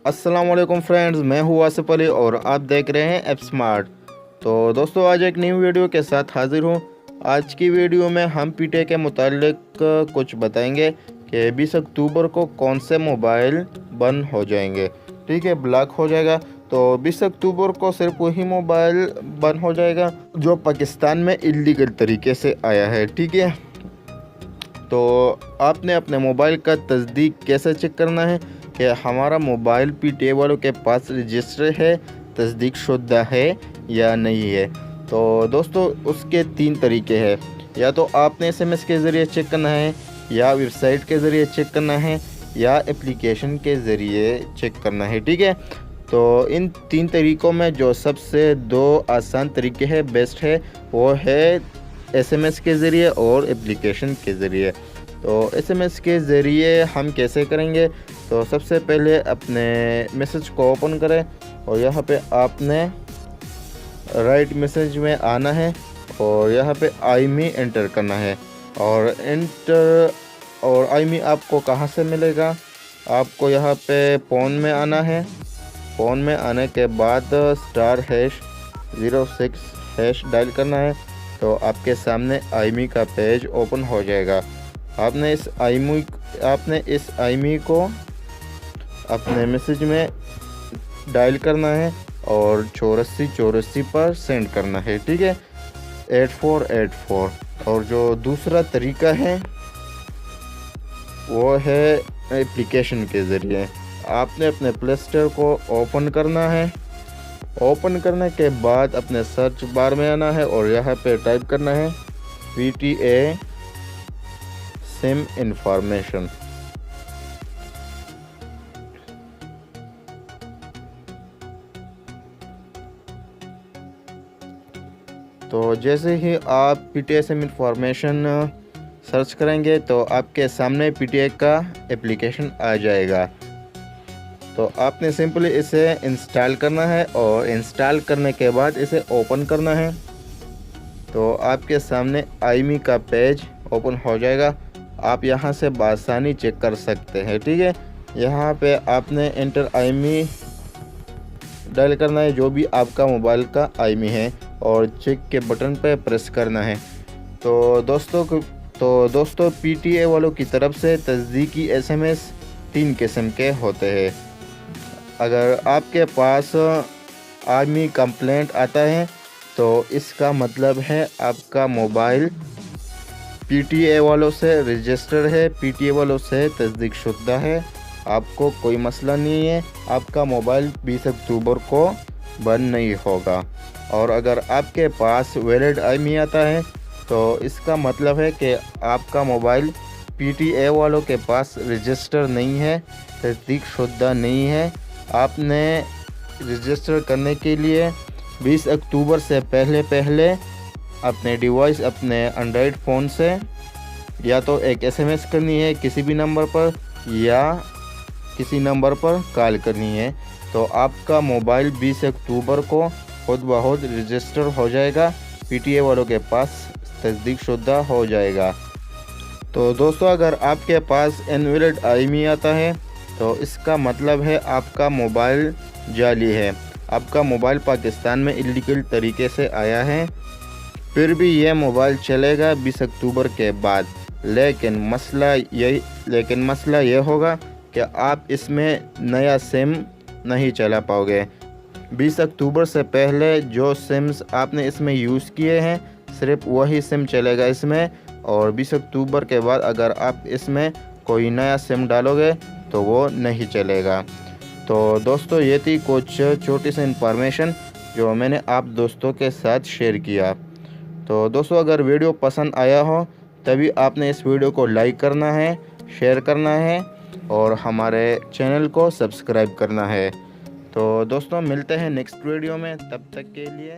अस्सलाम वालेकुम फ्रेंड्स, मैं हूँ आसिफ अली और आप देख रहे हैं ऐप स्मार्ट। तो दोस्तों, आज एक न्यू वीडियो के साथ हाजिर हूँ। आज की वीडियो में हम पीटीए के मुतालिक कुछ बताएंगे कि 20 अक्टूबर को कौन से मोबाइल बंद हो जाएंगे। ठीक है, ब्लॉक हो जाएगा। तो 20 अक्टूबर को सिर्फ वही मोबाइल बंद हो जाएगा जो पाकिस्तान में इलीगल तरीके से आया है। ठीक है, तो आपने अपने मोबाइल का तस्दीक कैसे चेक करना है कि हमारा मोबाइल पीटीए वालों के पास रजिस्टर है, तस्दीक शुदा है या नहीं है। तो दोस्तों, उसके 3 तरीके हैं। या तो आपने एसएमएस के ज़रिए चेक करना है, या वेबसाइट के ज़रिए चेक करना है, या एप्लीकेशन के ज़रिए चेक करना है। ठीक है, तो इन 3 तरीक़ों में जो सबसे 2 आसान तरीके हैं, बेस्ट है, वो है एसएमएस के ज़रिए और एप्लीकेशन के ज़रिए। तो एसएमएस के ज़रिए हम कैसे करेंगे? तो सबसे पहले अपने मैसेज को ओपन करें और यहाँ पे आपने राइट मैसेज में आना है और यहाँ पे आईमी एंटर करना है। और आईमी आपको कहाँ से मिलेगा? आपको यहाँ पे फ़ोन में आना है। फ़ोन में आने के बाद *#06# डायल करना है। तो आपके सामने आईमी का पेज ओपन हो जाएगा। आपने इस आईमी को अपने मैसेज में डायल करना है और 8484 पर सेंड करना है। ठीक है, 8484। और जो दूसरा तरीका है वो है एप्लीकेशन के ज़रिए। आपने अपने प्ले स्टोर को ओपन करना है। ओपन करने के बाद अपने सर्च बार में आना है और यहाँ पे टाइप करना है पीटीए सिम इंफॉर्मेशन। तो जैसे ही आप पीटीए सिम इंफॉर्मेशन सर्च करेंगे तो आपके सामने पीटीए का एप्लीकेशन आ जाएगा। तो आपने सिंपली इसे इंस्टॉल करना है और इंस्टॉल करने के बाद इसे ओपन करना है। तो आपके सामने आईमी का पेज ओपन हो जाएगा। आप यहां से बआसानी चेक कर सकते हैं। ठीक है, यहां पे आपने एंटर आईमी डायल करना है, जो भी आपका मोबाइल का आईमी है, और चेक के बटन पे प्रेस करना है। तो दोस्तों पीटीए वालों की तरफ से तस्दीकी एसएमएस 3 किस्म के होते हैं। अगर आपके पास आर्मी कंप्लेंट आता है तो इसका मतलब है आपका मोबाइल पीटीए वालों से रजिस्टर है, पीटीए वालों से तस्दीक शुदा है, आपको कोई मसला नहीं है, आपका मोबाइल 20 अक्टूबर को बंद नहीं होगा। और अगर आपके पास वैलिड आईमी आता है तो इसका मतलब है कि आपका मोबाइल पीटीए वालों के पास रजिस्टर नहीं है, तस्दीक शुदा नहीं है। आपने रजिस्टर करने के लिए 20 अक्टूबर से पहले अपने डिवाइस, अपने एंड्रॉयड फ़ोन से या तो एक एसएमएस करनी है किसी भी नंबर पर, या किसी नंबर पर कॉल करनी है। तो आपका मोबाइल 20 अक्टूबर को खुद ब खुद रजिस्टर हो जाएगा, पीटीए वालों के पास तस्दीक शुदा हो जाएगा। तो दोस्तों, अगर आपके पास इनवैलिड आईमी आता है तो इसका मतलब है आपका मोबाइल जाली है, आपका मोबाइल पाकिस्तान में इलीगल तरीके से आया है। फिर भी यह मोबाइल चलेगा 20 अक्टूबर के बाद। लेकिन मसला यह होगा कि आप इसमें नया सिम नहीं चला पाओगे। 20 अक्टूबर से पहले जो सिम्स आपने इसमें यूज़ किए हैं, सिर्फ वही सिम चलेगा इसमें। और 20 अक्टूबर के बाद अगर आप इसमें कोई नया सिम डालोगे तो वो नहीं चलेगा। तो दोस्तों, ये थी कुछ छोटी सी इन्फॉर्मेशन जो मैंने आप दोस्तों के साथ शेयर किया। तो दोस्तों, अगर वीडियो पसंद आया हो तभी आपने इस वीडियो को लाइक करना है, शेयर करना है और हमारे चैनल को सब्सक्राइब करना है। तो दोस्तों, मिलते हैं नेक्स्ट वीडियो में, तब तक के लिए